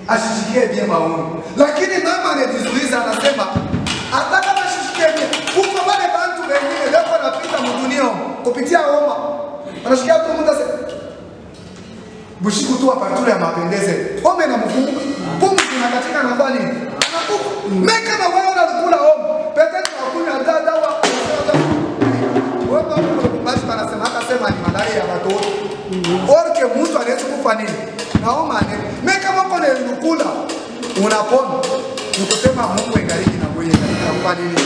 ashishikie bien maono. Lakini mama anajizuiza anasema hata kama ashishikie bien, huko wale bantu wengine leo wanapita mdunia kupitia homa. Anashikia tu mtu sasa. Bushiku tu hapa ya mapendeze. Homa na mfungu. Pumzi inakatika na ndani. Anakufa. Meka na wewe unakula homa. Pete unakunywa dawa. Wewe basi anasema hata sema ni malaria ya watoto. Orke mtu anaweza kufa nini? Naoma ane. Meka mko na nukula. Unapona. Nikusema Mungu engaliki na wewe kwa nini?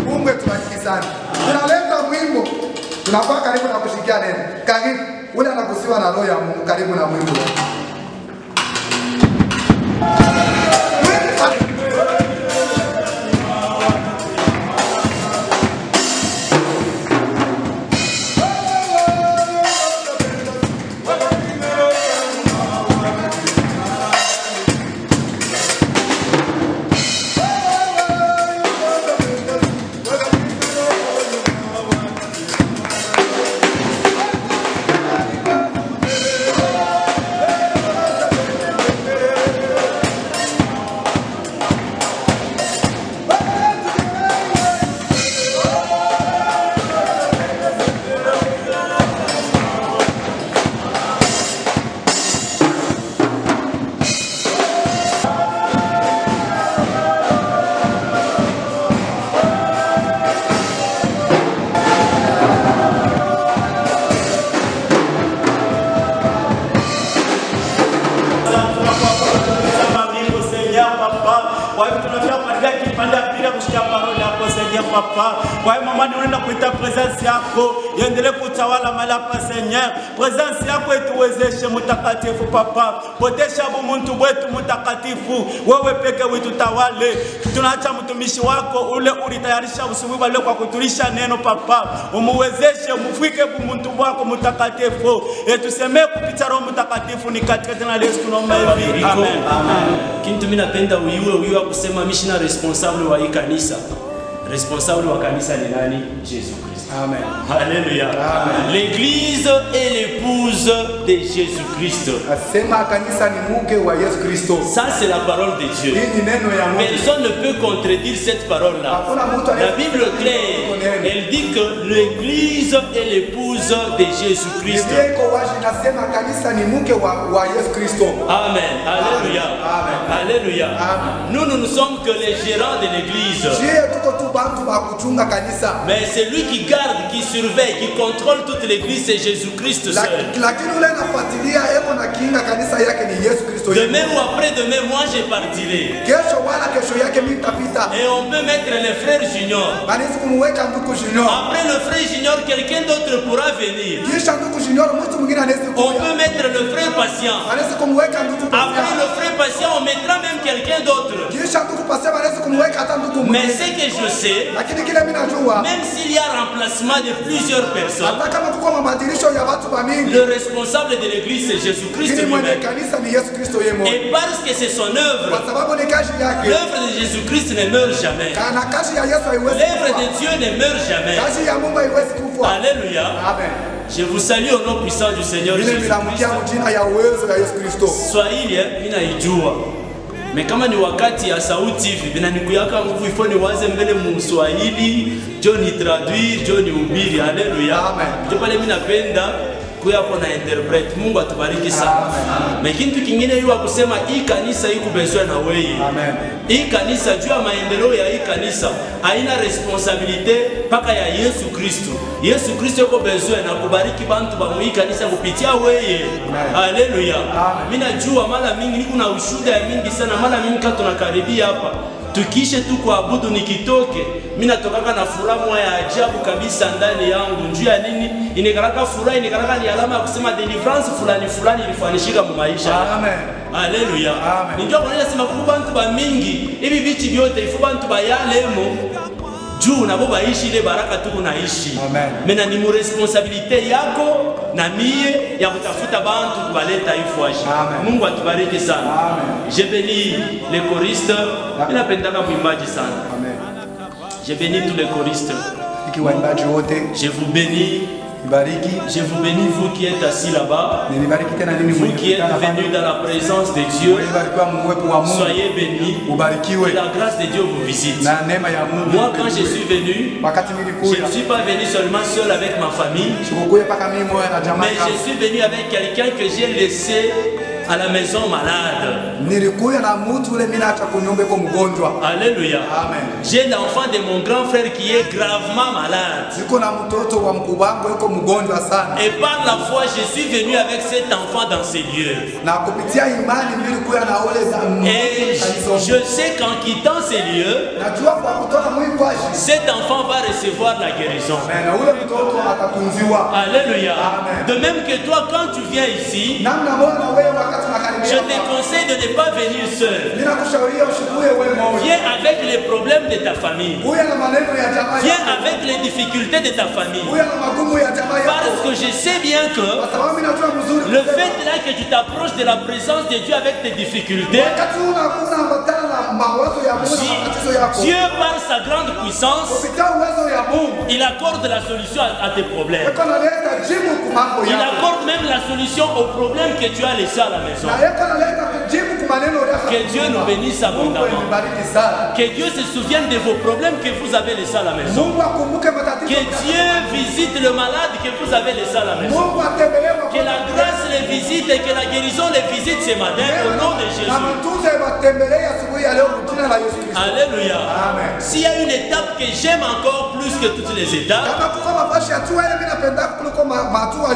Mungu tubariki sana. Tunaleta mwimbo. Tunakuwa karibu na kushikia neno. Karibu ule anakusiwa na roho ya Mungu karibu na mwimbo. Kwa hiyo tunafika kwa gati panda bila kushikia parole hapo saidia papa. Kwa hiyo mama Bwana unaenda kuita presence yako iendelee kutawala mahali hapa Seigneur. Presence yako ituwezeshe mtakatifu Papa. Potesha muntu wetu mtakatifu. Wewe peke wetu tawale. Tunaacha mtumishi wako ule ulitayarisha usubuhi leo kwa kutulisha neno Papa. Umuwezeshe mufike muntu wako mtakatifu. Tusemee kupitia Roho Mtakatifu ni katika jina la Yesu tunaomba hivi. Amen. Amen. Kintu mimi napenda uiwe kusema mishina responsable wa hii kanisa. Responsable wa kanisa ni nani? Jésus Christ. Amen. Alléluia. L'église est l'épouse de Jésus Christ. Asema kanisa ni mke wa Yesu Kristo. Ça c'est la parole de Dieu. Hii ni neno ya Mungu. Personne ne peut contredire cette parole-là. La Bible claire, elle dit que l'église est l'épouse de Jésus Christ. Nasema kanisa ni mke wa Yesu Kristo. Amen. Alléluia. Amen. Alléluia. Nous ne sommes que les gérants de l'église. Mais c'est lui qui garde, qui surveille, qui contrôle toute l'église, c'est Jésus-Christ seul. Demain ou après-demain, moi je partirai. Et on peut mettre les frères juniors. Après le frère junior, quelqu'un d'autre pourra venir. On peut mettre le frère patient. Après le frère patient, on mettra même quelqu'un d'autre. Mais ce que je sais, même s'il y a remplacement de plusieurs personnes, le responsable de l'église c'est Jésus-Christ lui-même. Et parce que c'est son œuvre, l'œuvre de Jésus-Christ ne meurt jamais. L'œuvre de Dieu ne meurt jamais. Alléluia. Je vous salue au nom puissant du Seigneur Jésus-Christ. Swahili ninaijua. Mais kama ni wakati ya sauti hivi vinanikuyaka nguvu ifo ni waze mbele mu Swahili, jo ni traduire, jo ni ubiri. Haleluya. Ndio pale mimi napenda kuya hapo na interpret. Mungu atubariki sana. Mais kitu kingine yua kusema hii kanisa iko bezwe na wewe. Amen. Hii kanisa juu ya maendeleo ya hii kanisa haina responsabilite paka ya Yesu Kristo. Yesu Kristo yuko bezwe na kubariki bantu ba hii kanisa kupitia wewe. Haleluya. Mimi najua mara mingi niko na ushuhuda ya mingi sana, mara mingi kama tunakaribia hapa tukishe tu kuabudu nikitoke mimi natokaka na furaha ya ajabu kabisa ndani yangu. Njoo ya nini? Inikaraka furaha, inikaraka ni alama ya kusema deliverance fulani fulani ilifanishika mu maisha. Amen. Haleluya. Ndio kwa nini nasema kwa bantu ba mingi hivi vichi vyote ifu bantu ba yalemo juu nabo baishi ile baraka tu unaishi. Mena ni mu responsabilité yako na mie ya kutafuta bantu kubaleta ifuashi. Mungu atubariki sana. Je bénis les choristes. Ninapendaka mwimbaji sana. Je bénis tous les choristes. Je vous bénis. Je vous bénis, vous qui êtes assis là-bas, vous qui êtes venus dans la présence de Dieu, soyez bénis, que la grâce de Dieu vous visite. Moi, quand je suis venu, je ne suis pas venu seulement seul avec ma famille, mais je suis venu avec quelqu'un que j'ai laissé à la maison malade. Alléluia. J'ai l'enfant de mon grand frère qui est gravement malade. Et par la foi, je suis venu avec cet enfant dans ces lieux. Et je sais qu'en quittant ces lieux, cet enfant va recevoir la guérison. Alléluia. De même que toi, quand tu viens ici, je te conseille de ne pas venir seul. Viens avec les problèmes de ta famille. Viens avec les difficultés de ta famille. Parce que je sais bien que le fait là que tu t'approches de la présence de Dieu avec tes difficultés, Dieu par sa grande puissance, il accorde la solution à tes problèmes. Il accorde même la solution aux problèmes que tu as laissés à la maison. Que Dieu nous bénisse abondamment. Que Dieu se souvienne de vos problèmes que vous avez laissés à la maison. Que Dieu visite le malade que vous avez laissé à la maison. Que la grâce les visite et que la guérison les visite ce matin au nom de Jésus. Alléluia. S'il y a une étape que j'aime encore plus que toutes les étapes,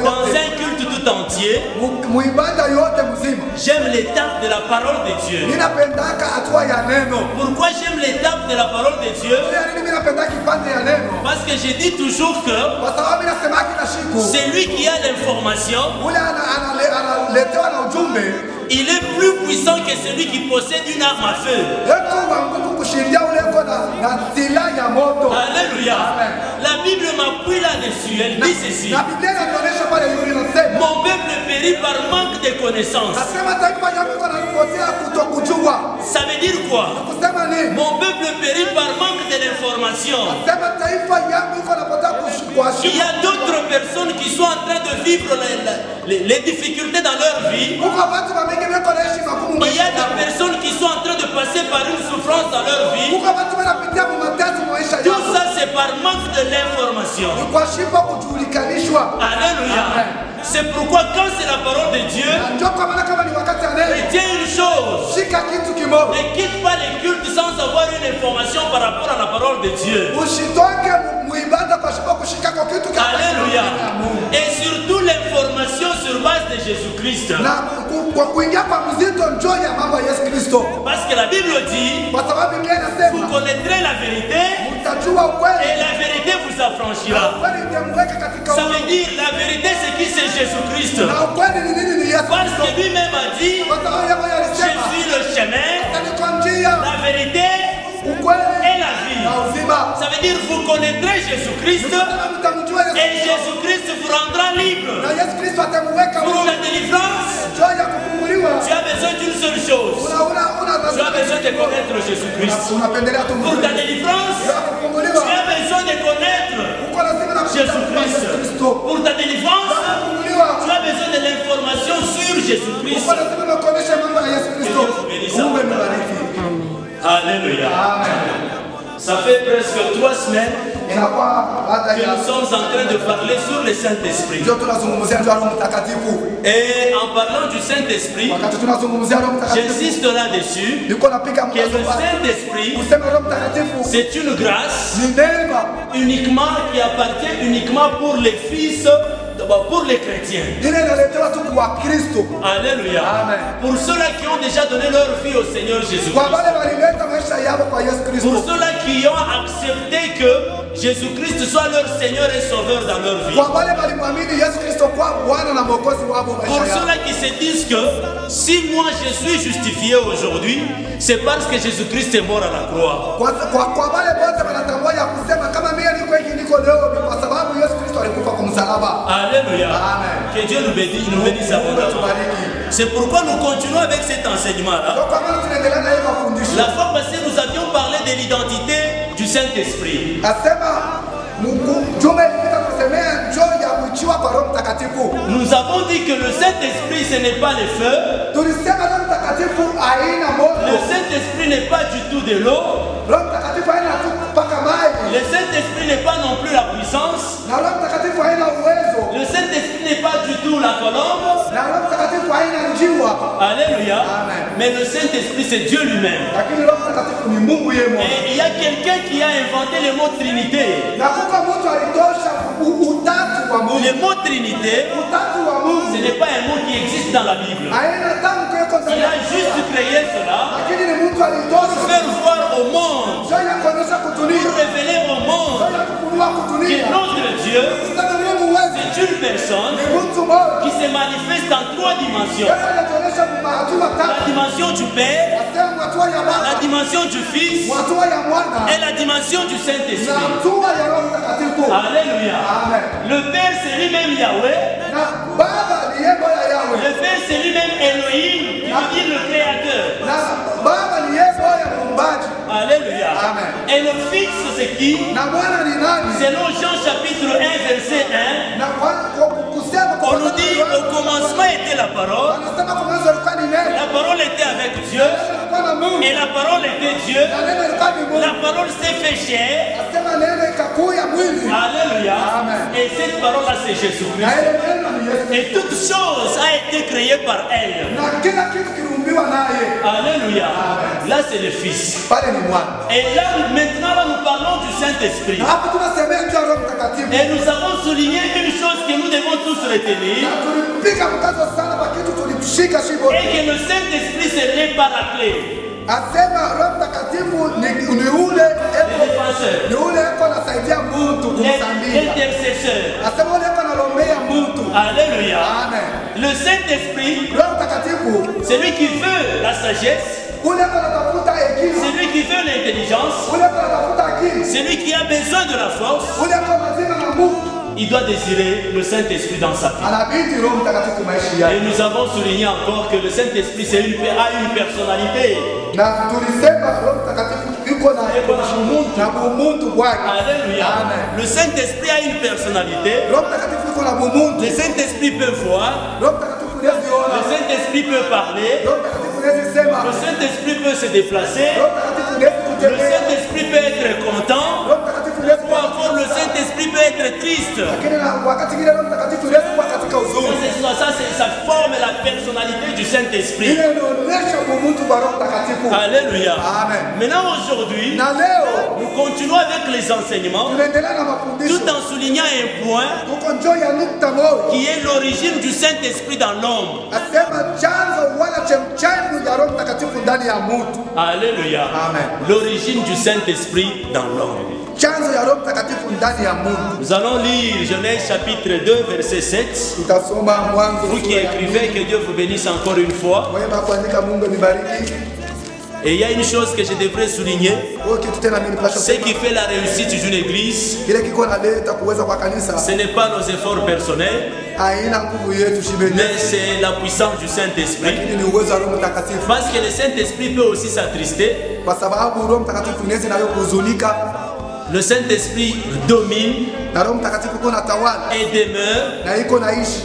dans un culte tout entier, muibada yote mzima. j'aime l'étape de la parole de Dieu. Ninapendaka hatua ya neno. Pourquoi j'aime l'étape de la parole de Dieu? Nini ninapenda kipande ya neno? Parce que je dis toujours que Kwa sababu ninasema kila siku c'est lui qui a l'information. ule analetewa na ujumbe Il est plus puissant que celui qui possède une arme à feu. yeko wa nguvu kushindia ule yeko na silaha ya moto. Alléluia. Amen. La Bible m'appuie là-dessus. Elle dit ceci. Na Biblia inaonyesha pale yule anasema Mon peuple périt par manque de connaissances. nasema taifa yangu iko napotea kutokujua. Ça veut dire quoi? Kusema nini? Mon peuple périt par manque de l'information. Nasema taifa yangu iko napotea Il y a d'autres personnes qui sont en train de vivre les difficultés dans leur vie. Kuko watu wengi wako naishi magumu Il y a maisha des yao. personnes qui sont en train de passer par une souffrance dans leur vie. Kuko watu wanapitia mateso maisha Tout yao. ça, c'est par manque de l'information. Ni kwa shida kujulikanishwa. Alléluia. Amen. C'est pourquoi quand c'est la parole de Dieu, Ndio kwa maana kama ni wakati ya neno, retiens une chose. shika kitu kimoja. Ne quitte pas les cultes sans avoir une information par rapport à la parole de Dieu. Usitoke muibada kwa sababu kushika kwa kitu kama Alléluia. Et surtout l'information sur base de Jésus-Christ. na kwa kuingia kwa mzito njoo ya mambo ya Yesu Kristo. Parce que la Bible dit, Kwa sababu Biblia vous inasema connaîtrez la vérité mtajua ukweli et la vérité vous affranchira. ukweli utamweka katika Ça veut dire la vérité c'est qui? C'est Jésus-Christ. na ukweli ni nini? Ni Yesu Parce Kristo. que lui-même a dit, Kwa sababu yeye je alisema suis le chemin, ni kwa njia la vérité ukweli et la vie. na uzima. Ça veut dire vous connaîtrez Jésus-Christ Kama mtamjua et Yesu Jésus-Christ vous rendra libre. na Yesu Kristo atamweka Pour huru. la délivrance, Njoo ya kufunguliwa. tu as besoin d'une seule chose. Tu as besoin de connaître Jésus-Christ. Unapendelea tu Pour ta délivrance, ya kufunguliwa. tu as besoin de connaître Uko lazima na Jésus-Christ. Kristo. Pour ta délivrance, Kufunguliwa. tu as besoin de l'information sur Jésus-Christ. Uko lazima na kuonesha mambo ya Yesu Kristo. Mungu amebariki. Alléluia. Amen. Ça fait presque 3 semaines Inakuwa baada que ya nous sommes en train de parler sur le Saint-Esprit. ndio tunazungumzia Roho Mtakatifu. Et en parlant du Saint-Esprit, Wakati tunazungumzia Roho Mtakatifu, j'insiste là-dessus niko napiga que le mkazo Saint-Esprit, kusema Roho Mtakatifu c'est une grâce ni neema uniquement qui appartient uniquement pour les fils, pour les chrétiens. ile inaletewa tu kwa Kristo. Alléluia. Amen. Pour ceux-là qui ont déjà donné leur vie au Seigneur Jésus. Kwa wale walileta maisha yao kwa Yesu Pour Kristo. ceux-là qui ont accepté que Jésus-Christ soit leur Seigneur et Sauveur dans leur vie. Kwa wale walimwamini Yesu Kristo kwa Bwana na Mwokozi wao Pour maisha yao. ceux-là qui se disent que si moi je suis justifié aujourd'hui, c'est parce que Jésus-Christ est mort à la croix. Kwa wale wote wanatambua ya kusema kama mimi niko leo ni kwa sababu Yesu Kristo alikufa kwa msalaba. Alléluia. Amen. Que Dieu nous bénisse abondamment. Tubariki. C'est pourquoi nous continuons avec cet enseignement-là. Ndio kwa maana tunaendelea na hiyo mafundisho. La fois passée, nous avions parlé de l'identité du Saint-Esprit. Asema Juma ilipita kusemea njoo ya kuichiwa kwa Roho Mtakatifu. Nous avons dit que le Saint-Esprit, ce n'est pas le feu. Tulisema Roho Mtakatifu haina moto. Le Saint-Esprit n'est pas du tout de l'eau. Roho Mtakatifu haina tu mpaka maji. Le Saint-Esprit n'est pas non plus la puissance. Na Roho Mtakatifu haina uwezo. Le Saint-Esprit n'est pas du tout la colombe. Na Roho Mtakatifu haina njiwa. Alléluia. Amen. Mais le Saint-Esprit, c'est Dieu lui-même. Lakini Roho Mtakatifu ni Mungu yeye mwenyewe. Et il y a quelqu'un qui a inventé le mot Trinité. Na kuka mtu alitosha utatu wa Mungu. Le mot Trinité, Utatu wa ce Mungu. n'est pas un mot qui existe dans la Bible. Haina tamko yako Il ndani. a juste créé cela Lakini ni mtu pour alitosha. faire voir au monde, Njoo ya kuonyesha kutulia. pour révéler au monde Njoo ya kufunua que kutulia. notre Dieu, Sasa Mungu wewe c'est une personne ni mtu mmoja. qui se manifeste en 3 dimensions. Yeye anatuonyesha hatua La tatu. dimension du Père, Asema hatua ya la Baba, dimension du Fils hatua ya Mwana et la dimension du na Saint-Esprit. hatua ya Roho Mtakatifu. Alléluia. Amen. Le Père, c'est lui-même Yahweh. Na Baba ni yeye Bwana Yahweh. Le Père, c'est lui-même Elohim, qui veut dire le Créateur. Na Baba ni yeye Bwana muumbaji. Alléluia. Amen. Et le Fils, c'est qui? Na Mwana ni nani? Selon Jean chapitre 1, verset 1, Na kwa kusema on nous dit au commencement était la parole, anasema kwa mwanzo alikuwa ni neno. la parole était avec Dieu, Alikuwa na Mungu. et la parole était Dieu. Na neno alikuwa ni Mungu. La parole s'est fait chair. Asema neno ikakuya mwili. Alléluia. Amen. Et cette parole-là, c'est Na Jésus-Christ. ile neno ni Yesu. Et toute chose a été créée par elle. Na kila kitu kiliumbiwa naye. Alléluia. Amen. Là, c'est le Fils. Pale ni Mwana. Et là, maintenant, là, nous parlons du Saint-Esprit. Na hapo tunasemea juu ya Roho Mtakatifu. Et nous avons souligné une chose que nous devons devons tous retenir Na tulipiga mkazo sana kwa kitu tulishika shibo. est que le Saint-Esprit c'est le paraclet, Asema Roho Mtakatifu ni ule défenseur, ni ule eko anasaidia mtu kumsambia. l'intercesseur. Asema ule eko analombea mtu. Alléluia. Amen. Le Saint-Esprit, Roho Mtakatifu c'est lui qui veut la sagesse, ule eko anatafuta hekima. c'est lui qui veut l'intelligence, Ule eko anatafuta akili. c'est lui qui a besoin de la force. Ule eko lazima na Mungu. Il doit désirer le Saint-Esprit dans sa vie. Anabidi Roho Mtakatifu maisha Et yake. nous avons souligné encore que le Saint-Esprit a une personnalité. Na tulisema Roho Mtakatifu yuko na bumuntu bwake. Alléluia. Amen. Le Saint-Esprit a une personnalité. Roho Mtakatifu yuko na bumuntu. Le Saint-Esprit peut voir. Roho Mtakatifu unaziona. Le Saint-Esprit peut parler. Roho Mtakatifu unazisema. Le Saint-Esprit peut se déplacer. Roho Mtakatifu Le unazikutembea. Saint-Esprit peut être content. Roho Mtakatifu Ou unazikuwa. encore le Saint-Esprit peut être triste. Lakini na wakati mwingine Roho Mtakatifu unazikuwa katika huzuni. Ça forme la personnalité du Saint-Esprit. Ile inaonyesha bumuntu wa Roho Mtakatifu. Alléluia. Amen. Maintenant aujourd'hui, Na leo nous continuons avec les enseignements tunaendelea na mafundisho. tout en soulignant un point Tuko njoo ya nukta moja. qui est l'origine du Saint-Esprit dans l'homme. Asema chanzo wala chemchemu ya Roho Mtakatifu ndani ya mtu. Alléluia. Amen. L'origine du Saint-Esprit dans l'homme. Chanzo ya Roho Mtakatifu ndani ya mtu. Nous allons lire Genèse chapitre 2 verset 7. Tutasoma Mwanzo. Vous qui écrivez, que Dieu vous bénisse encore une fois. Mwema kuandika, Mungu nibariki. Et il y a une chose que je devrais souligner, Wewe kitu tena mimi nipasha ce qui fait la réussite d'une église, kile kiko naleta kuweza kwa kanisa ce n'est pas nos efforts personnels, haina nguvu yetu shibeni, mais c'est la puissance du Saint-Esprit. lakini ni uwezo wa Roho Mtakatifu, Parce que le Saint-Esprit peut aussi s'attrister. kwa sababu Roho Mtakatifu inaweza nayo kuhuzunika, Le Saint-Esprit domine na Roho Mtakatifu kuna tawala et demeure na iko naishi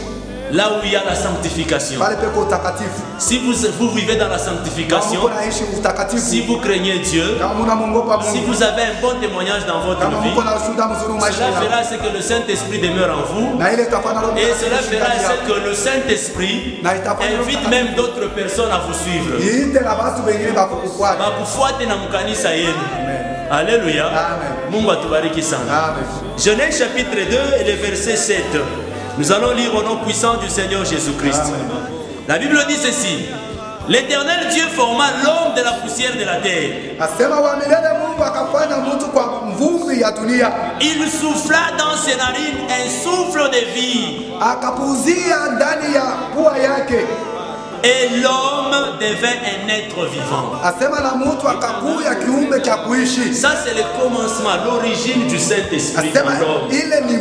là où il y a la sanctification. pale peko utakatifu. Si vous vivez dans la Kama sanctification, mko naishi si utakatifu, vous craignez Dieu, kama mnamwogopa si Mungu, vous avez un bon témoignage dans votre kama vie, mko na ushuhuda mzuri maisha cela yako, fera ce que le Saint-Esprit demeure en vous. na ile itakuwa na Roho Et cela Mtakatifu fera ndani ce yako. que le Saint-Esprit invite même d'autres personnes à vous suivre. Iite na watu wengine bakukufuata. Bakufuate na mkanisa yenu. Alléluia. Amen. Mungu atubariki sana. Amen. Genèse chapitre 2 et le verset 7. Nous allons lire au nom puissant du Seigneur Jésus-Christ. La Bible dit ceci. L'Éternel Dieu forma l'homme de la poussière de la terre. Asema wa milele Mungu akafanya mtu kwa mvumbi ya dunia, Il souffla dans ses narines un souffle de vie. akapuzia ndani ya pua yake, Et l'homme devint un être vivant. asema na mtu akakuya kiumbe cha kuishi. Ça c'est le commencement, l'origine du Saint-Esprit Asema dans l'homme. ile ni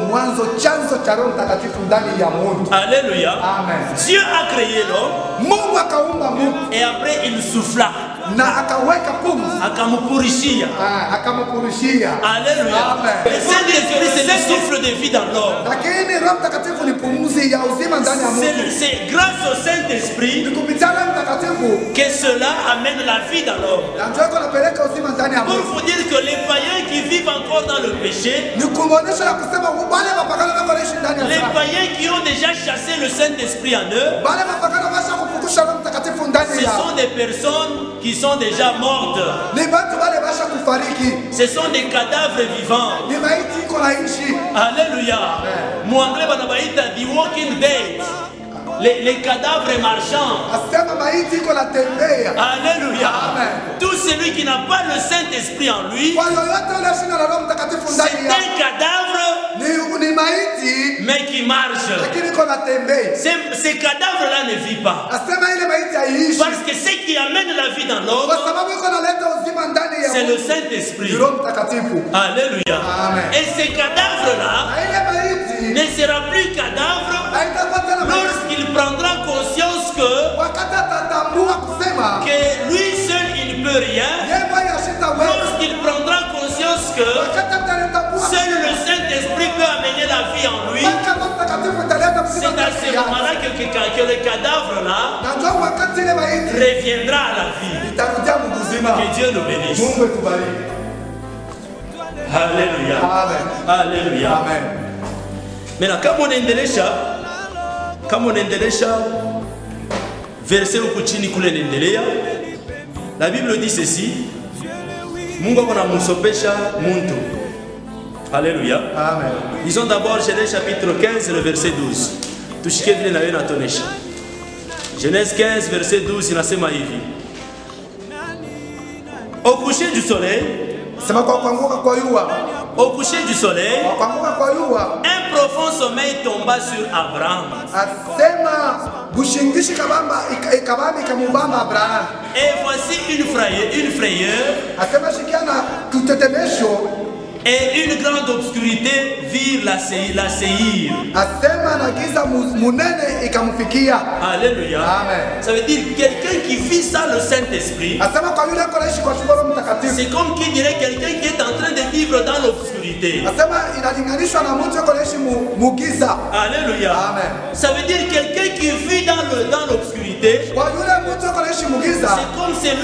mwanzo chanzo cha Roho Mtakatifu ndani ya mtu. Alléluia. Amen. Dieu a créé l'homme Mungu akaumba mtu et après il souffla. na akaweka pumzi, Akamupurishia. akampurushia. Alléluia. Amen. Le Saint-Esprit c'est le souffle de vie dans l'homme. Lakini Roho Mtakatifu ni pumzi ya uzima ndani ya mtu. C'est grâce au Saint-Esprit Ni kupitia Roho Mtakatifu que cela amène la vie dans l'homme. na ndio iko napeleka uzima ndani ya Pour mtu. vous dire que les païens qui vivent encore dans le péché, Ni kumwonyesha na kusema wale mapagano wako naishi ndani ya les dhambi. païens qui ont déjà chassé le Saint-Esprit en eux, Wale mapagano washa kufukusha Roho Mtakatifu ndani ce yao. sont des personnes qui sont déjà mortes. Ni watu wale washa kufariki. Ce sont des cadavres vivants. Ni maiti iko naishi. Alléluia. Mon anglais banabaita the walking dead. Les cadavres marchands. Asema maiti iko natembea. Alléluia. Amen. Tout celui qui n'a pas le Saint-Esprit en lui, Kwa yoyote ule shina la Roho Mtakatifu c'est ndani yao. un cadavre Ni maiti mais qui marche. lakini iko natembea. Ces cadavres-là ne vivent pas. Asema ile maiti haiishi. Parce que ce qui amène la vie dans l'homme, Kwa sababu iko naleta uzima ndani ya c'est le mtu. Saint-Esprit. Ni Roho Mtakatifu. Alléluia. Amen. Et ces cadavres-là Na ile maiti ne sera plus cadavre haitakuwa tena maiti. lorsqu'il prendra conscience que Wakati atatambua kusema lui seul il ne peut rien. yeye mwenye ashitaweza. Lorsqu'il prendra conscience que Wakati atatambua seul le Saint-Esprit peut amener la vie en lui, mpaka Roho Mtakatifu italeta c'est uzima à ndani ce yake. moment-là que le cadavre-là Na ndio wakati ile maiti reviendra à la vie. itarudia mzima. Que Dieu nous bénisse. Mungu atubariki. Alléluia. Amen. Alléluia. Amen. Maintenant, kama unaendelesha verse huku chini kule naendelea, la Bible dit ceci, Mungu ako anamsopesha muntu. Alléluia. Amen. Lisons d'abord Genèse chapitre 15, le verset 12. Tushike vile na wewe natonesha. Genèse 15, verset 12 inasema hivi. Au coucher du soleil, Sema kwa kuanguka kwa jua. au coucher du soleil, Kwa kuanguka kwa jua. un profond sommeil tomba sur Abraham. Asema bushingishi kabamba ikabamba ikamubamba Abraham. Et voici une frayeur Asema shikiana tutetemesho. et une grande obscurité virent la Séhir. Asema na giza munene ikamfikia. Alléluia. Amen. Ça veut dire quelqu'un qui vit sans le Saint-Esprit. Asema kwa yule anaishi kwa shuboro mtakatifu. C'est comme qui dirait quelqu'un qui est en train de vivre dans l'obscurité. Asema inalinganishwa na mtu anaishi mugiza. Alléluia. Amen. Ça veut dire quelqu'un qui vit dans l'obscurité. Kwa yule mtu anaishi mugiza.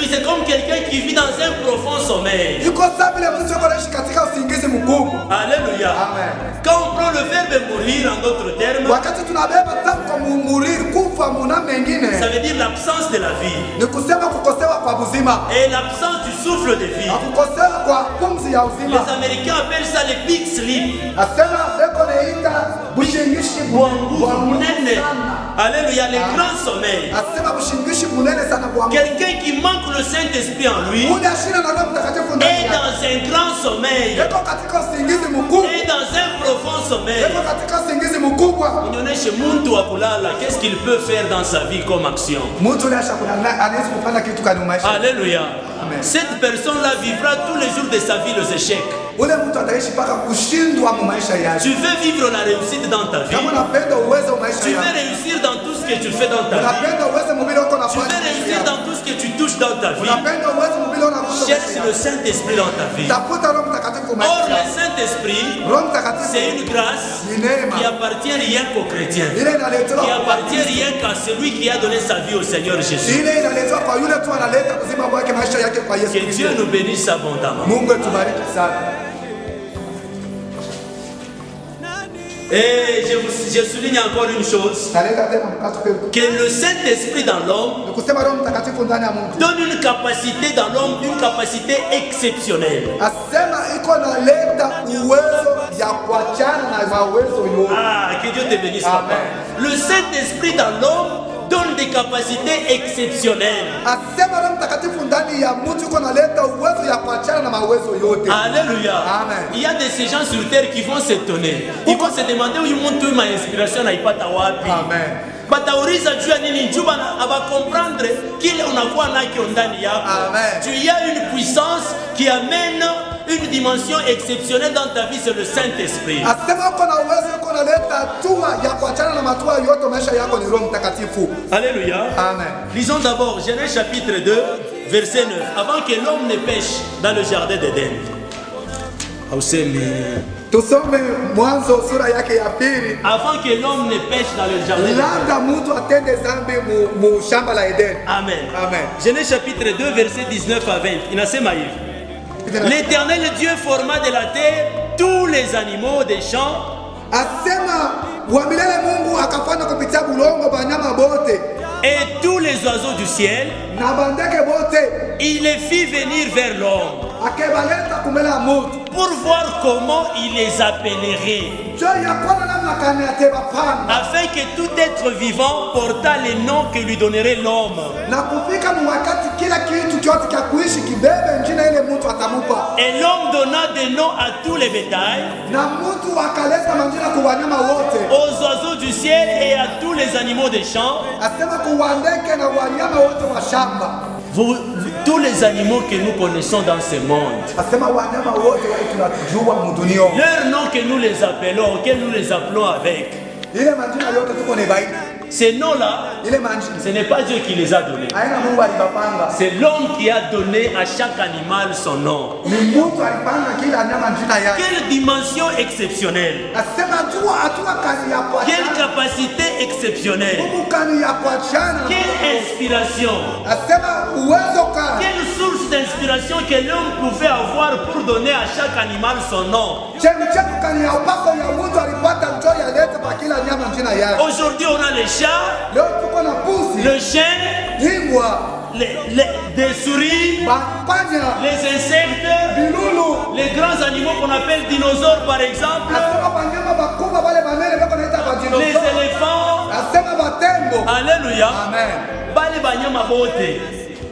C'est comme quelqu'un qui vit dans un profond sommeil. Yuko sawa vile mtu anaishi katika usingizi mkubwa. Alléluia. Amen. Quand on prend le verbe mourir en d'autres termes, Wakati tunabeba tamko mumuriri kufa muna mengine. ça veut dire l'absence de la vie Ni kusema kukosewa kwa buzima. et l'absence du souffle de vie. Na kukosewa kwa pumzi ya Les uzima. Américains appellent ça les big sleep. Asema beko neita bushingishi Kwa nguvu munene. sana. Alléluia, les grands sommeils. Asema bushingishi munene sana kwa nguvu. Quelqu'un qui manque le Saint-Esprit en lui Ule ashina na Roho Mtakatifu ndani est yake. dans un grand sommeil, Yuko katika usingizi mkubwa. est dans un profond sommeil. Yuko katika usingizi mkubwa. Unyonyeshe mtu wa kulala, qu'est-ce qu'il peut faire dans sa vie comme action? Mtu ule ashakula anaweza kufanya kitu kani maisha. Alléluia. Amen. Cette personne-là vivra tous les jours de sa vie les échecs. Ule mtu ataishi mpaka kushindwa mu maisha yake. Tu veux vivre la réussite dans ta vie. Kama unapenda uweze maisha Tu veux yako. réussir dans tout ce que tu fais dans ta vie. Unapenda uweze mubili uko Tu nafanya. veux réussir dans tout ce que tu touches dans ta vie. Unapenda uweze mubili unakuza. Cherche le Saint-Esprit dans ta vie. Tafuta Roho Mtakatifu Or, maisha le yako. Saint-Esprit, Roho Mtakatifu c'est une grâce ni neema. qui appartient rien qu'aux chrétiens, Ile inaletwa qui appartient rien qu'à celui qui a donné sa vie au Seigneur Jésus. ile inaletwa kwa yule tu analeta uzima wake maisha yake kwa Yesu Que Kristo. Dieu nous bénisse abondamment. Mungu atubariki sana. Et je souligne encore une chose, Naleta tena mkazo pia. que le Saint-Esprit dans l'homme Ni kusema Roho Mtakatifu ndani ya Mungu. donne une capacité dans l'homme, une capacité exceptionnelle. Asema iko naleta uwezo ya kuachana na mawezo yote. Ah, que Dieu te bénisse, papa. Amen. Le Saint-Esprit dans l'homme donne des capacités exceptionnelles. Asema Roho Mtakatifu ndani ya mtu iko naleta uwezo ya kuachana na mawezo yote. Alléluia. Amen. Il y a de ces gens sur terre qui vont s'étonner. Ils vont se demander où mtu ma inspiration naipata wapi. Amen. Batauliza juu ya nini? Juu comprendre kile unakuwa nacho ndani yako. Amen. Tu y as une puissance qui amène une dimension exceptionnelle dans ta vie, c'est le Saint-Esprit. Asema uko na uwezo uko naleta hatua ya kuachana na matua yote maisha yako ni Roho Mtakatifu. Alléluia. Amen. Lisons d'abord Genèse chapitre 2, verset 9. Avant que l'homme ne pêche dans le jardin d'Éden. Tusome Mwanzo sura yake ya pili. Avant que l'homme ne pêche dans le jardin d'Éden. Labda mtu atende dhambi mu shamba la Eden. Amen. Amen. Genèse chapitre 2, verset 19 à 20. Inasema hivi. L'Éternel Dieu forma de la terre tous les animaux des champs Asema wa milele Mungu akafanya kupitia bulongo banyama bote et tous les oiseaux du ciel. na bandege bote Il les fit venir vers l'homme akebaleta kumela mutu pour voir comment il les appellerait, jo ya kwana namna kani ateba pana afin que tout être vivant portât les noms que lui donnerait l'homme. na kufika mu wakati kila kitu chote cha kuishi kibebe njina ile mtu atamupa Et l'homme donna des noms à tous les bétails, na mtu akaleta manjina kwa wanyama wote aux oiseaux du ciel et à tous les animaux des champs. asema kuwandeke na wanyama wote wa shamba Vous, tous les animaux que nous connaissons dans ce monde, asema wanyama wote wale tunajua mu dunia leurs noms que nous les appelons, que nous les appelons avec, ile manjina yote tuko ne baiti ces noms-là, ile manjina ce n'est pas Dieu qui les a donnés. aina Mungu alibapanga C'est l'homme qui a donné à chaque animal son nom. ni mtu alipanga kila nyama njina yake Quelle dimension exceptionnelle! asema atua kani ya Quelle kuachana capacité exceptionnelle! Mungu kani ya kuachana Quelle inspiration! asema uwezo kani Quelle source d'inspiration que l'homme pouvait avoir pour donner à chaque animal son nom. chemchemu kani ya upako ya mtu alipata njoo ya leta kwa kila nyama njina yake Aujourd'hui, on a les chats, leo tuko na pusi le chien, imbwa des souris, bapanya, les insectes, bilulu, les grands animaux qu'on appelle dinosaures par exemple, asema banyama bakubwa bale banene bako naita ba les dinosaures, éléphants. asema batembo. Alléluia. Amen. Bale banyama bote,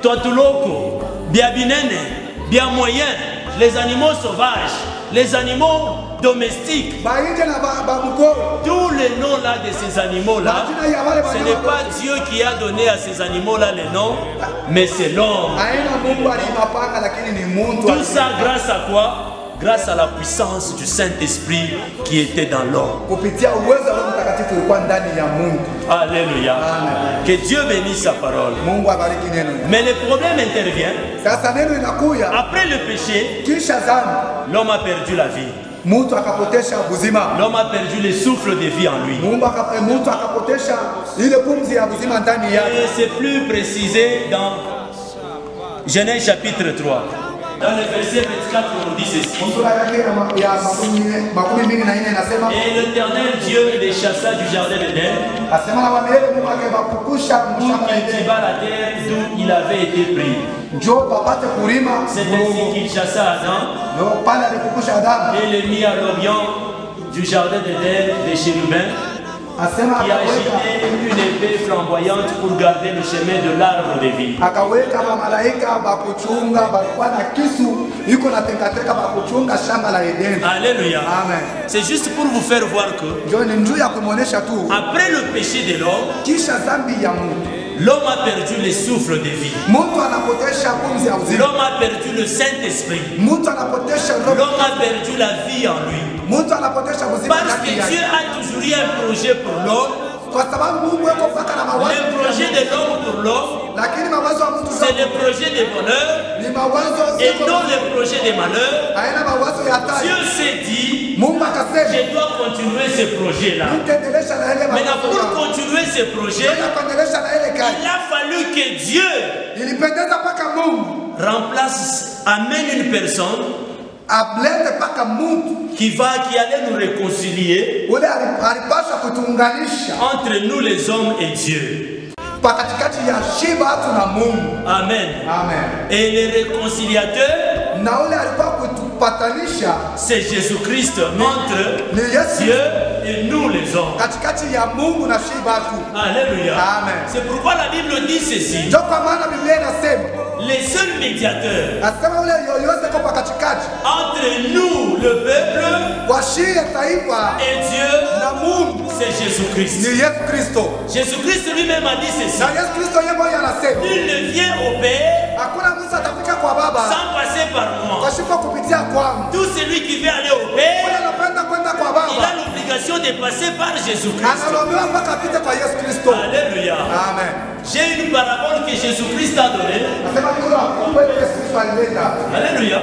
toatuloko, bia binene, bia moyen, les animaux sauvages, les animaux domestiques. Bainje na ba mukoro. Tous les noms là de ces animaux-là, ce n'est pas Dieu qui a donné à ces animaux-là les noms, mais c'est l'homme. Aina Mungu alimapanga lakini ni muntu. Tout ça grâce à quoi? Grâce à la puissance du Saint-Esprit qui était dans l'homme. Kupitia uwezo wa Roho Mtakatifu ulikuwa ndani ya Mungu. Alléluia. Amen. Que Dieu bénisse sa parole. Mungu abariki neno. Mais le problème intervient. Sasa neno inakuya. Après le péché, Kisha dhambi. l'homme a perdu la vie. Mtu akapotesha uzima. L'homme a perdu le souffle de vie en lui. Mtu akapotesha ile pumzi ya uzima ndani yake. Et c'est plus précisé dans Genèse chapitre 3. Dans le verset 24, on nous dit ceci. Et l'Éternel Dieu les chassa du jardin d'Éden pour qu'il cultivât la terre d'où il avait été pris. C'est ainsi qu'il chassa Adam et le mit à l'orient du jardin d'Éden des chérubins qui agitait une épée flamboyante pour garder le chemin de l'arbre de vie. Alléluia. C'est juste pour vous faire voir que après le péché de l'homme, l'homme a perdu le souffle de vie. L'homme a perdu le Saint-Esprit. L'homme a perdu la vie en lui. Parce que Dieu a toujours eu un projet pour l'homme. Le projet de l'homme pour l'homme, c'est le projet de bonheur et non le projet de malheur. Dieu s'est dit, je dois continuer ce projet-là. Maintenant, pour continuer ce projet, il a fallu que Dieu amène une personne qui allait nous réconcilier entre nous les hommes et Dieu. Amen. Et le réconciliateur, c'est Jésus-Christ entre Dieu et nous les hommes. Alléluia. C'est pourquoi la Bible dit ceci. Les seuls médiateurs entre nous, le peuple, et Dieu, c'est Jésus-Christ. Jésus-Christ lui-même a dit ceci. Il ne vient au Père sans passer par moi. Tout celui qui veut aller au Père, il a l'obligation de passer par Jésus-Christ. Alléluia. J'ai une parabole que Jésus-Christ a donnée. Alléluia.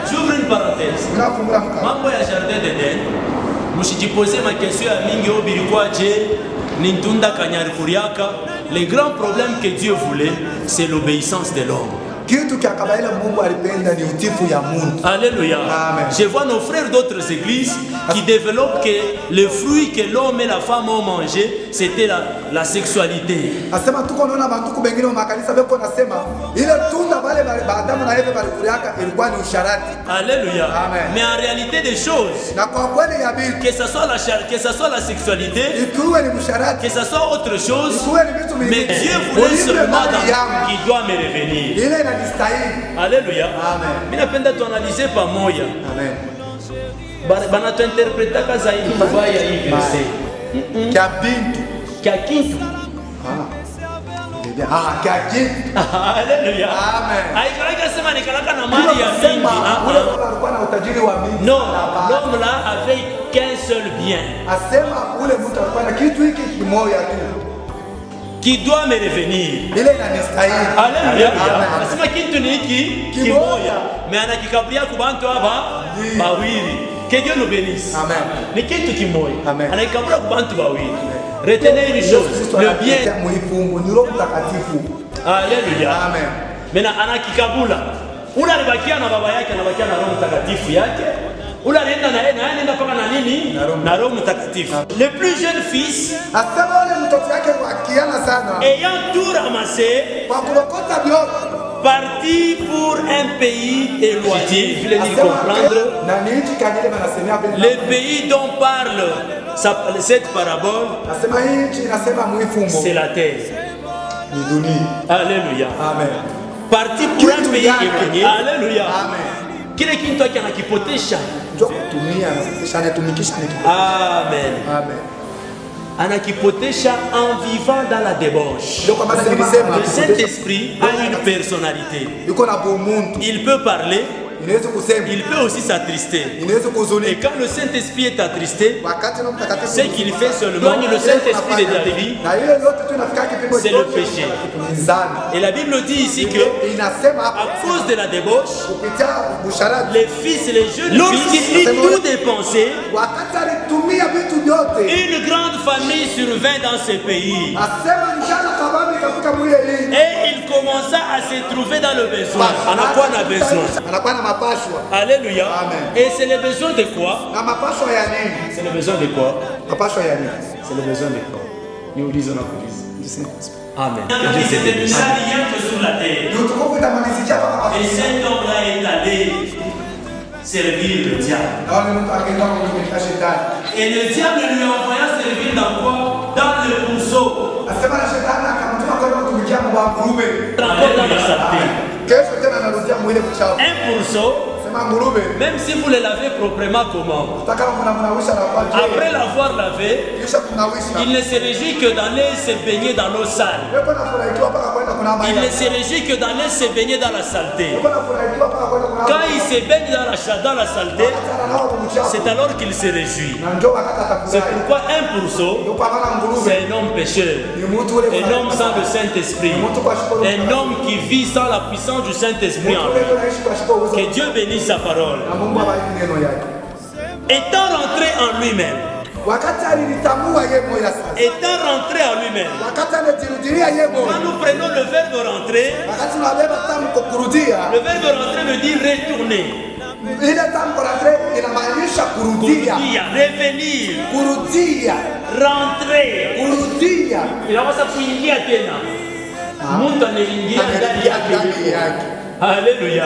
J'ouvre une parenthèse. Mambo ya jardin d'Eden. Mushijipose ma question ya mingi obirikwaje nintunda kanyarikuriaka. Le grand problème que Dieu voulait, c'est l'obéissance de l'homme. Alléluia. Je vois nos frères d'autres églises qui développent que le fruit que l'homme et la femme ont mangé, c'était la sexualité. Alléluia. Mais en réalité des choses, que ce soit la sexualité, que ce soit autre chose, mais Dieu voulait seulement qu'il doit me revenir. Alléluia. Mina penda tuanalize pamoja. Bana tuinterpretaka zaidi kubaya hii verse. Kia kintu. Alléluia. Aïe, sema nikalaka na mali ya mingi. Non, l'homme là avait qu'un seul bien. Qui doit me revenir. Alléluia. Nasema kitu ni hiki kimoja. Mais anakikabria kubantu hapa bawili. Que Dieu nous bénisse. Amen. Ni kitu kimoja. Anakikabria kubantu bawili. Retenez une chose, le bien. Alléluia. Maintenant anakikabula. Ule alibakia na baba yake, anabakia na Roho Mtakatifu yake. Le plus jeune fils, ayant tout ramassé, parti pour un pays éloigné, je voulais dire comprendre, le pays dont parle cette parabole, c'est la terre. Alléluia. Amen. Parti pour un pays éloigné. Alléluia. Kile kintu yake anakipotesha. Amen. Amen. Anakipotesha en vivant dans la débauche. Le Saint-Esprit a une personnalité. Il peut parler. Il peut aussi s'attrister. Et quand le Saint-Esprit est attristé, ce qu'il fait seulement, le Saint-Esprit de David, c'est le péché. Et la Bible dit ici que, à cause de la débauche, les fils et les jeunes filles, ils tout dépensé. Une grande famille survint dans ce pays. Et il commença à se trouver dans le besoin. On a quoi on a besoin? Alléluia. Amen. Et c'est le besoin de quoi? C'est le besoin de quoi? C'est le besoin de quoi? Nous lisons la police. Amen. Que Dieu te bénisse. Sur la terre. Et cet homme-là est allé servir le diable. Et le diable lui envoya servir dans quoi? Dans le rousseau. Dans la saleté. Un pourceau, même si vous le lavez proprement comment? Après l'avoir lavé, il ne se réjouit que d'aller se baigner dans l'eau sale. Il ne se réjouit que d'aller se baigner dans la saleté. Quand il se baigne dans la saleté, c'est alors qu'il se réjouit. C'est pourquoi un pourceau, c'est un homme pécheur, un homme sans le Saint-Esprit, un homme qui vit sans la puissance du Saint-Esprit en lui. Que Dieu bénisse sa parole. Étant rentré en lui-même, étant rentré en lui-même, quand nous prenons le verbe rentrer, le verbe rentrer veut dire retourner. Revenir, rentrer. Alléluia.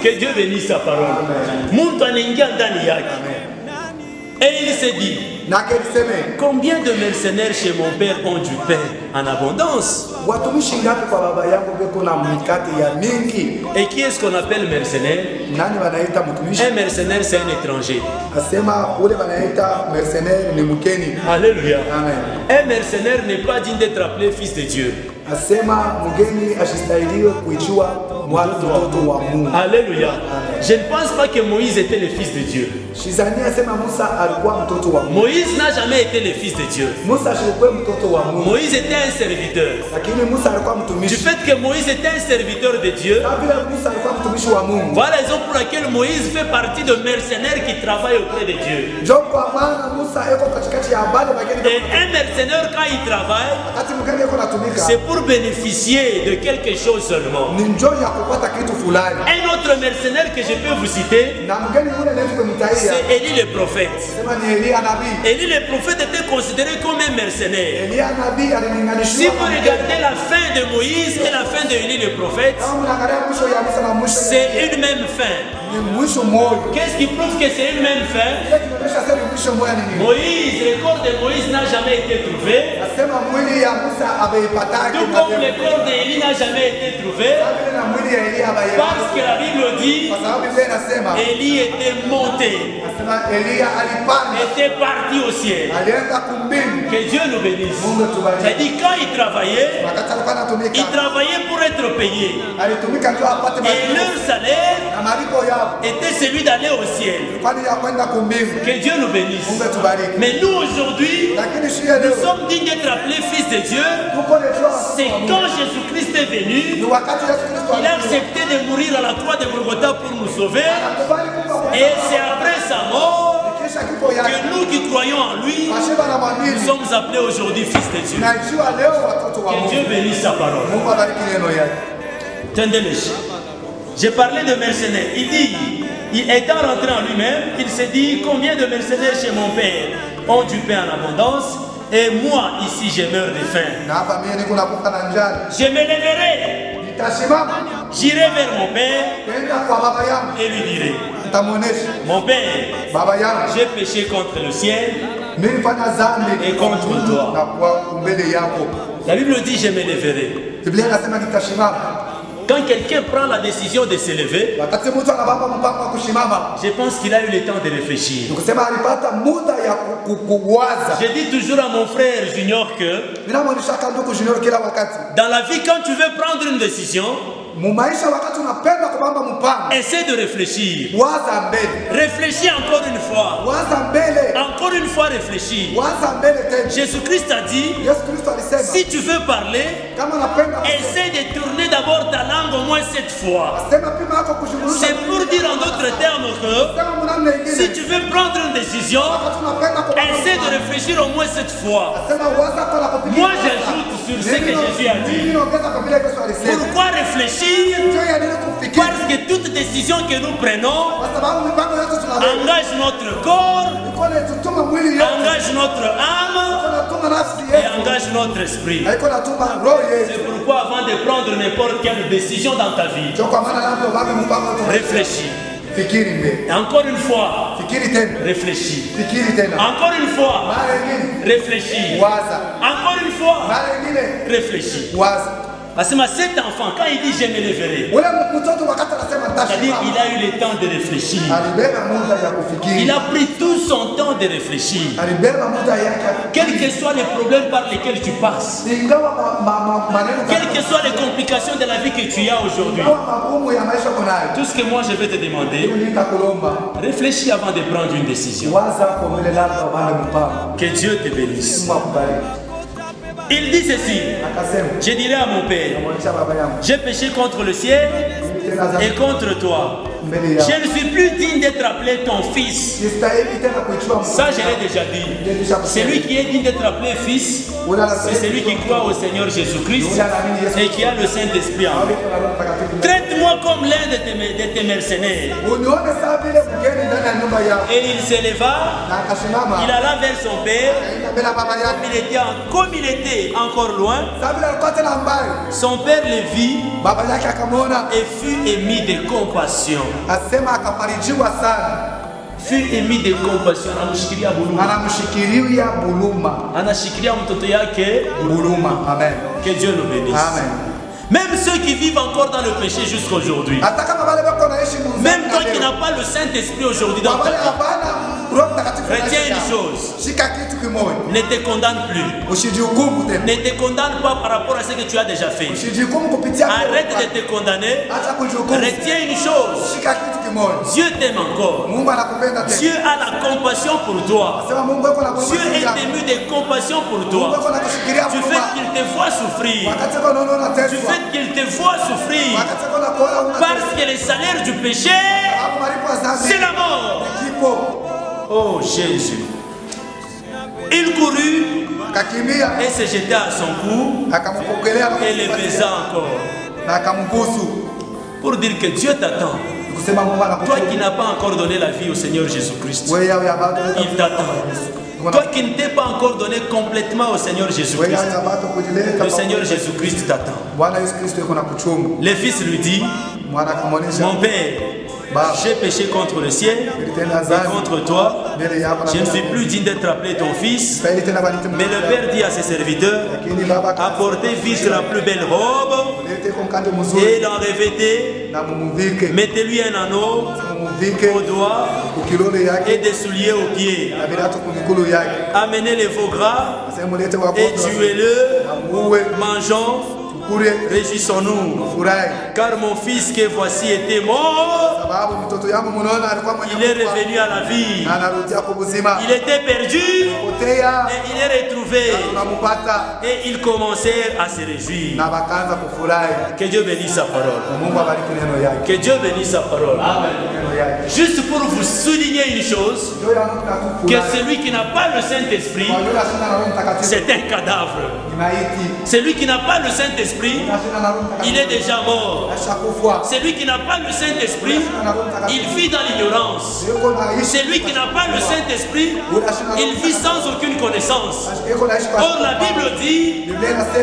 Que Dieu bénisse sa parole. Et il s'est dit, combien de mercenaires chez mon père ont du pain en abondance? Et qui est-ce qu'on appelle mercenaire? Un mercenaire, c'est un étranger. Alléluia. Un mercenaire n'est pas digne d'être appelé fils de Dieu. Alléluia. Je ne pense pas que Moïse était le fils de Dieu. Moïse n'a jamais été le fils de Dieu. Moïse était un serviteur. Du fait que Moïse était un serviteur de Dieu, voilà la raison pour laquelle Moïse fait partie de mercenaires qui travaillent auprès de Dieu. Et un mercenaire, quand il travaille, c'est pour bénéficier de quelque chose seulement. Un autre mercenaire que je peux vous citer, c'est Élie le prophète. Élie le prophète était considéré comme un mercenaire. Si vous regardez la fin de Moïse et la fin de Élie le prophète, c'est une même fin. Qu'est-ce qui prouve que c'est une même fin? Moïse, le corps de Moïse n'a jamais été trouvé. Tout comme le corps d'Élie n'a jamais été trouvé. Parce que la Bible dit, Élie était monté, était parti au ciel. Que Dieu nous bénisse. C'est-à-dire quand il travaillait pour être payé. Et leur salaire était celui d'aller au ciel. Que Dieu nous bénisse. Mais nous aujourd'hui, nous sommes dignes d'être appelés fils de Dieu. C'est quand Jésus-Christ est venu, il a accepté de mourir à la croix de Golgotha pour nous sauver. Et c'est après sa mort que nous qui croyons en lui, nous sommes appelés aujourd'hui fils de Dieu. Que Dieu bénisse sa parole. Tendez les chiens. J'ai parlé de mercenaires. Il dit, étant rentré en lui-même, il s'est dit, combien de mercenaires chez mon père ont du pain en abondance, et moi ici je meurs de faim. Je me lèverai, j'irai vers mon père et lui dirai, mon père, j'ai péché contre le ciel et contre toi. La Bible dit, je me lèverai. Quand quelqu'un prend la décision de se lever, je pense qu'il a eu le temps de réfléchir. Je dis toujours à mon frère Junior que dans la vie, quand tu veux prendre une décision, essaie de réfléchir. Réfléchis encore une fois. Encore une fois, réfléchis. Jésus-Christ a dit, si tu veux parler, essaie de tourner d'abord ta langue au moins 7 fois. C'est pour dire en d'autres termes que si tu veux prendre une décision, essaie de réfléchir au moins 7 fois. Moi, j'ajoute sur ce que Jésus a dit. Pourquoi réfléchir? Parce que toute décision que nous prenons engage notre corps, engage notre âme et engage notre esprit. C'est pourquoi avant de prendre n'importe quelle décision dans ta vie, réfléchis. Et encore une fois, réfléchis. Encore une fois, réfléchis. Encore une fois, réfléchis. Parce que cet enfant, quand il dit je me lèverai, c'est-à-dire qu'il a eu le temps de réfléchir. Il a pris tout son temps de réfléchir. Quels que soient les problèmes par lesquels tu passes, quelles que soient les complications de la vie que tu as aujourd'hui, tout ce que moi je vais te demander, réfléchis avant de prendre une décision. Que Dieu te bénisse. Il dit ceci, je dirai à mon père, j'ai péché contre le ciel et contre toi. Je ne suis plus digne d'être appelé ton fils. Ça, je l'ai déjà dit. Celui qui est digne d'être appelé fils, c'est celui qui croit au Seigneur Jésus-Christ et qui a le Saint-Esprit en lui. Traite-moi comme l'un de tes mercenaires. Et il s'éleva, il alla vers son père. Comme il était encore loin, son père le vit et fut émis de compassion. Fut émis de compassion. Anashikilia mtoto yake buluma. Amen. Que Dieu nous bénisse. Amen. Même ceux qui vivent encore dans le péché jusqu'à aujourd'hui, même toi qui n'as pas le Saint-Esprit aujourd'hui dans ta vie, retiens une chose, ne te condamne plus, ne te condamne pas par rapport à ce que tu as déjà fait. Arrête de te condamner, retiens une chose, Dieu t'aime encore, Dieu a la compassion pour toi, Dieu est ému de compassion pour toi, du fait qu'il te voit souffrir, du fait qu'il te voit souffrir, parce que le salaire du péché, c'est la mort. Oh Jésus. Il courut et se jeta à son cou et le baisa encore. Pour dire que Dieu t'attend. Toi qui n'as pas encore donné la vie au Seigneur Jésus-Christ, il t'attend. Toi qui ne t'es pas encore donné complètement au Seigneur Jésus-Christ, le Seigneur Jésus-Christ t'attend. Le fils lui dit, mon père, j'ai péché contre le ciel et contre toi. Je ne suis plus digne d'être appelé ton fils. Mais le père dit à ses serviteurs, apportez vite la plus belle robe et l'en revêtez. Mettez-lui un anneau au doigt et des souliers aux pieds. Amenez les veaux gras et tuez-le. Mangeons. Réjouissons-nous, car mon fils que voici était mort, il est revenu à la vie. Il était perdu et il est retrouvé. Et ils commencèrent à se réjouir. Que Dieu bénisse sa parole. Que Dieu bénisse sa parole. Juste pour vous souligner une chose, que celui qui n'a pas le Saint-Esprit, c'est un cadavre. Celui qui n'a pas le Saint-Esprit, Saint-Esprit, il est déjà mort. Celui qui n'a pas le Saint-Esprit, il vit dans l'ignorance. Celui qui n'a pas le Saint-Esprit, il vit sans aucune connaissance. Or la Bible dit,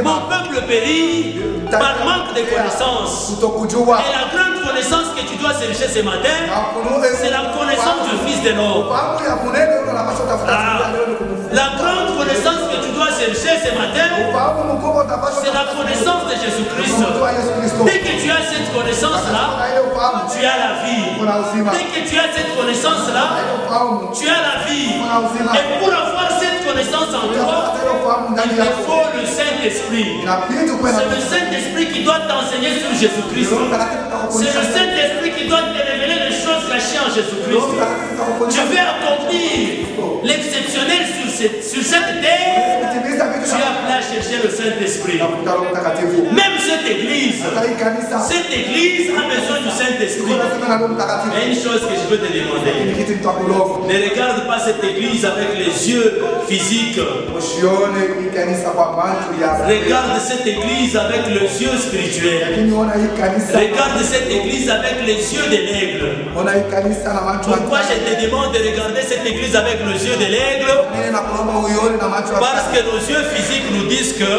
mon peuple périt par manque de connaissance. Et la grande connaissance que tu dois chercher ce matin, c'est la connaissance du Fils de l'homme. La grande connaissance que tu dois chercher ce matin, c'est la connaissance de Jésus-Christ. Dès que tu as cette connaissance-là, tu as la vie. Dès que tu as cette connaissance-là, tu as la vie. Et pour avoir cette connaissance en toi, il te faut le Saint-Esprit. C'est le Saint-Esprit qui doit t'enseigner sur Jésus-Christ. C'est le Saint-Esprit qui doit te révéler les choses cachées en Jésus-Christ. Tu veux accomplir l'exceptionnel sur cette terre, tu as appelé à chercher le Saint-Esprit. Même cette église a besoin du Saint-Esprit. Mais une chose que je veux te demander, ne regarde pas cette église avec les yeux physiques. Regarde cette église avec les yeux spirituels. Regarde cette église avec les yeux de l'aigle. Pourquoi je te demande de regarder cette église avec les yeux de l'aigle? Parce que nos yeux physiques nous disent que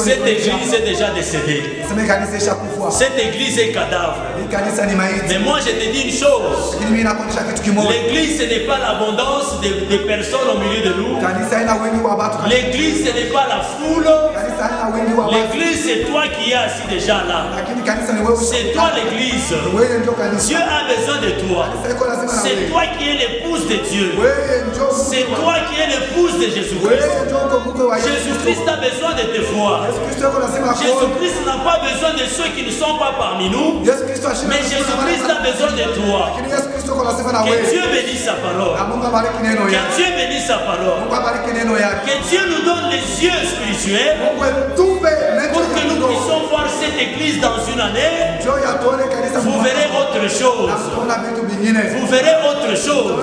cette église est déjà décédée. Cette église est cadavre. Mais moi je te dis une chose. L'église ce n'est pas l'abondance des personnes au milieu de nous. L'église ce n'est pas la foule. L'église c'est toi qui es assis déjà là. C'est toi l'église. Dieu a besoin de toi. C'est toi qui es l'épouse de Dieu. C'est toi qui es l'épouse de Jésus-Christ. Jésus-Christ a besoin de te voir. Jésus-Christ n'a pas besoin de ceux qui ne sont pas parmi nous. Mais Jésus-Christ a besoin de toi. Que Dieu bénisse sa parole. Que Dieu bénisse sa parole. Que Dieu nous donne les yeux spirituels pour que nous puissions voir cette église dans une année. Vous verrez autre chose. Vous verrez autre chose.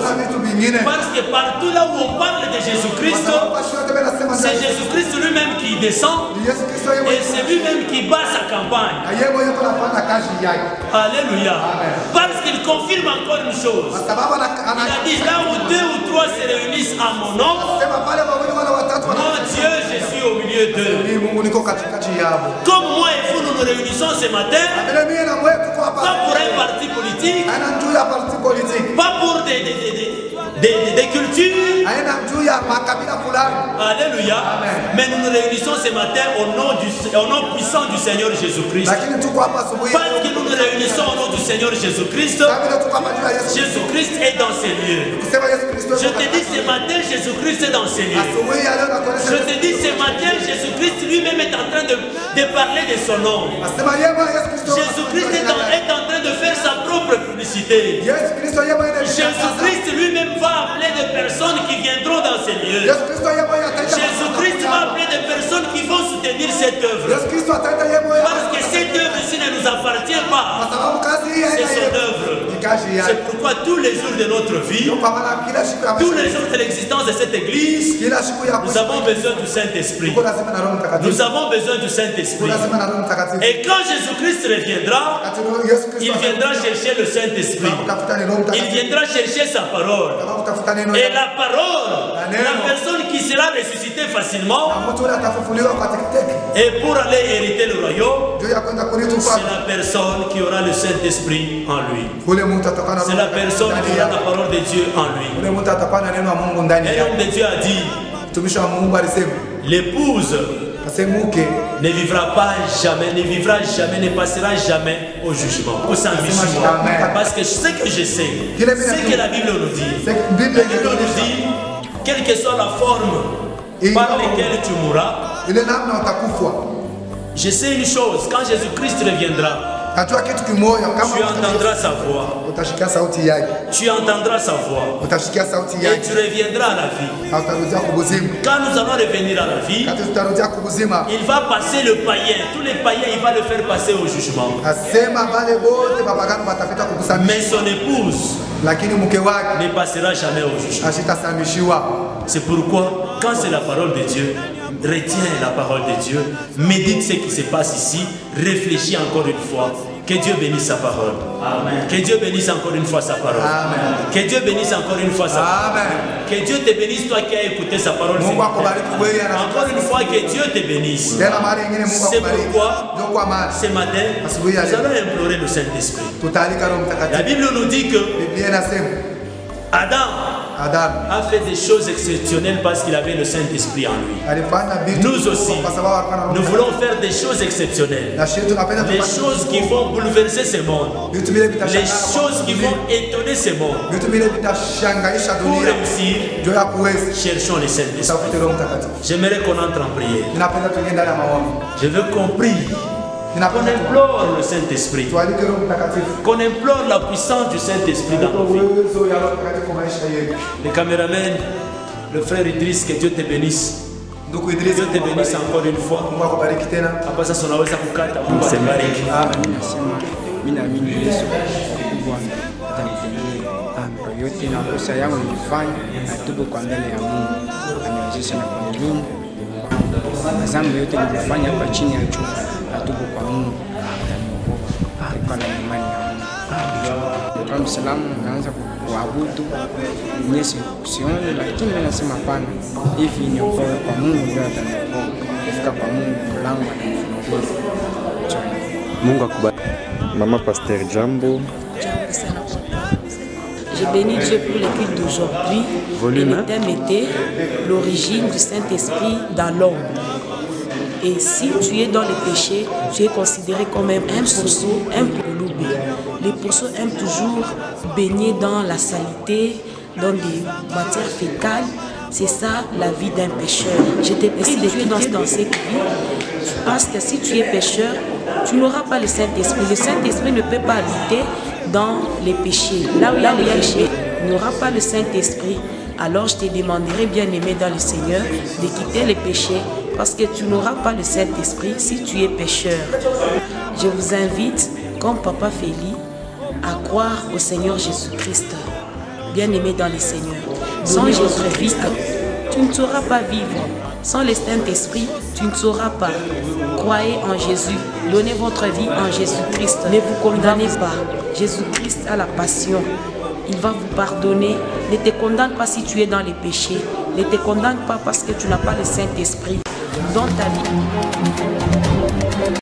Parce que partout là où on parle de Jésus-Christ, c'est Jésus-Christ lui-même qui descend et c'est lui-même qui bat sa campagne. Alléluia. Parce qu'il confirme encore une chose. Il a dit là où 2 ou 3 se réunissent à mon nom, mon Dieu, je suis au milieu d'eux. Comme moi et vous, nous nous réunissons ce matin, pas pour un parti politique, pas pour des cultures. Alléluia. Mais nous nous réunissons ce matin au nom puissant du Seigneur Jésus-Christ. Parce que nous nous réunissons au nom du Seigneur Jésus-Christ. Jésus-Christ est dans ces lieux. Je te dis ce matin, Jésus-Christ est dans ces lieux. Je te dis ce matin, Jésus-Christ lui-même est en train de parler de son nom. Jésus-Christ est en train de faire sa propre publicité. Jésus-Christ lui-même va appeler des personnes qui viendront dans ces lieux. Jésus-Christ va appeler des personnes qui vont soutenir cette œuvre. Parce que cette œuvre-ci ne nous appartient pas. C'est son œuvre. C'est pourquoi tous les jours de notre vie, tous les jours de l'existence de cette église, nous avons besoin du Saint-Esprit. Nous avons besoin du Saint-Esprit. Et quand Jésus-Christ reviendra, il viendra chercher le Saint-Esprit. Il viendra chercher sa parole. Et la parole, la personne qui sera ressuscitée facilement, et pour aller hériter le royaume, c'est la personne qui aura le Saint-Esprit en lui. C'est la personne qui aura la parole de Dieu en lui. Et l'homme de Dieu a dit, l'épouse ne vivra pas jamais, ne passera jamais au jugement, au saint-jugement. Parce que ce que je sais, c'est que la Bible nous dit. La Bible nous dit, quelle que soit la forme par laquelle tu mourras, je sais une chose, quand Jésus-Christ reviendra, tu entendras sa voix. Tu entendras sa voix. Et tu reviendras à la vie. Quand nous allons revenir à la vie, il va passer le païen. Tous les païens, il va le faire passer au jugement. Mais son épouse ne passera jamais au jugement. C'est pourquoi, quand c'est la parole de Dieu, retiens la parole de Dieu, médite ce qui se passe ici, réfléchis encore une fois. Que Dieu bénisse sa parole. Amen. Que Dieu bénisse encore une fois sa parole. Amen. Que Dieu bénisse encore une fois sa parole. Amen. Que Dieu te bénisse, toi qui as écouté sa parole. Encore une fois, que Dieu te bénisse. C'est pourquoi, ce matin, nous allons implorer le Saint-Esprit. La Bible nous dit que Adam a fait des choses exceptionnelles parce qu'il avait le Saint-Esprit en lui. Nous aussi, nous voulons faire des choses exceptionnelles. Les choses qui vont bouleverser ce monde. Les choses qui vont étonner ce monde. Pour réussir, cherchons le Saint-Esprit. J'aimerais qu'on entre en prière. Je veux qu'on prie. Qu'on implore le Saint-Esprit. Qu'on implore la puissance du Saint-Esprit dans nos vies. Les caméramens, le frère Idriss, que Dieu te bénisse. Dieu te bénisse encore une fois. Après ça, on va kukata. yote na kosa yangu nilifanya, natubu kwa mbele ya Mungu. Ameniwezesha na kunilinda. Dhambi yote nilifanya hapa chini ya jua, natubu kwa Mungu. Alikuwa na imani ya Mungu. Kwa Mwislamu naanza kuabudu Yesu sioni, lakini mimi nasema hapana. Hivi ni okoe kwa Mungu ndio ataniokoa. Kufika kwa Mungu mlango ananifungulia. Mungu akubariki. Mama Pasteur Jambo. Je bénis Dieu pour le culte d'aujourd'hui. Et le thème était l'origine du Saint-Esprit dans l'homme. Et si tu es dans le péché, tu es considéré comme un pourceau, un pouloubé. Les pourceaux aiment toujours baigner dans la saleté, dans des matières fécales. C'est ça la vie d'un pécheur. Je t'ai pris de tuer dans cette vie parce que si tu es pécheur, tu n'auras pas le Saint-Esprit. Le Saint-Esprit ne peut pas habiter dans les péchés. Là où il y a les péchés, il n'y aura pas le Saint-Esprit. Alors je te demanderai, bien-aimé dans le Seigneur, de quitter les péchés parce que tu n'auras pas le Saint-Esprit si tu es pécheur. Je vous invite, comme Papa Félix, à croire au Seigneur Jésus-Christ. Bien-aimé dans le Seigneur, sans Jésus-Christ, tu ne sauras pas vivre. Sans le Saint-Esprit, tu ne sauras pas. Croyez en Jésus. Donnez votre vie en Jésus-Christ. Ne vous condamnez pas. Jésus-Christ a la passion. Il va vous pardonner. Ne te condamne pas si tu es dans les péchés. Ne te condamne pas parce que tu n'as pas le Saint-Esprit dans ta vie.